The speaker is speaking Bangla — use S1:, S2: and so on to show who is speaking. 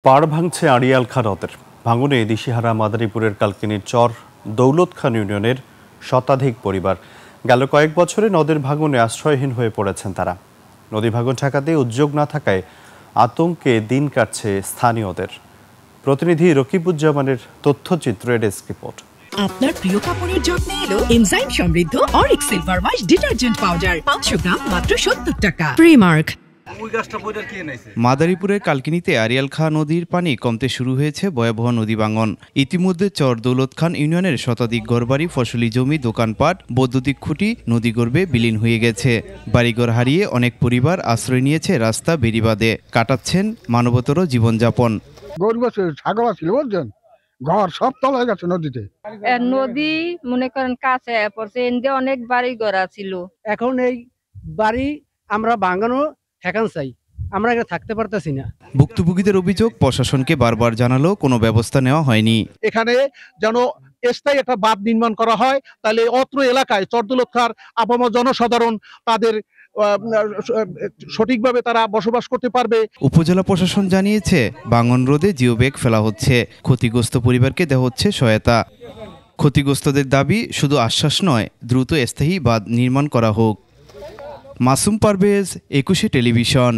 S1: পাড় ভাঙছে আড়িয়াল খাঁ নদের ভাঙনে দিশেহারা মাদারীপুরের কালকিনির চর দৌলত খান ইউনিয়নের শতাধিক পরিবার গেল কয়েক বছরে নদের ভাঙনে আশ্রয়হীন হয়ে পড়েছেন তারা। নদী ভাঙন ঠেকাতে উদ্যোগ না থাকায় আতঙ্কে দিন কাটছে স্থানীয়দের। প্রতিনিধি রকিবুজ্জামানের তথ্যচিত্র ডেস্ক রিপোর্ট।
S2: আপনার প্রিয় কাপড়ের যত্নে এলো এনজাইম সমৃদ্ধ Arik silver wash detergent powder 500 গ্রাম মাত্র 70 টাকা। প্রিমার্ক।
S3: মাদারীপুরের কালকিনিতে আড়িয়াল খাঁ নদীর পানি কমতে শুরু হয়েছে ভয়াবহ নদী ভাঙন। ইতিমধ্যে চর দৌলত খান ইউনিয়নের শতাধিক ঘরবাড়ি, ফসলি জমি, দোকানপাট, বৈদ্যুতিক খুঁটি নদীগর্ভে বিলীন হয়ে গেছে। বাড়িঘর হারিয়ে অনেক পরিবার আশ্রয় নিয়েছে রাস্তা বেড়িবাঁধে, কাটাচ্ছেন মানবতর জীবনযাপন।
S4: গরু আছে, ছাগল ছিল, বলছেন ঘর সব তলায় গেছে নদীতে।
S5: নদী মনে করেন কাছে পড়ছে, এনদে অনেক বাড়ি ঘর ছিল।
S6: এখন এই বাড়ি আমরা ভাঙানো ঠেকান চাই, আমরা এখানে থাকতে পারতেছি না।
S3: ভুক্তভোগীদের অভিযোগ, প্রশাসনকে বারবার জানালেও কোনো ব্যবস্থা নেওয়া হয়নি।
S7: এখানে যেন স্থায়ী একটা বাঁধ নির্মাণ করা হয়, তাহলে অত্র এলাকায় চর দৌলত খাঁর আপামর জনসাধারণ তাদের সঠিকভাবে তারা বসবাস করতে পারবে।
S3: উপজেলা প্রশাসন জানিয়েছে ভাঙন রোধে জিওব্যাগ ফেলা হচ্ছে, ক্ষতিগ্রস্ত পরিবারকে দেওয়া হচ্ছে সহায়তা। ক্ষতিগ্রস্তদের দাবি শুধু আশ্বাস নয়, দ্রুত স্থায়ী বাঁধ নির্মাণ করা হোক। মাসুম পারভেজ, 21 টেলিভিশন।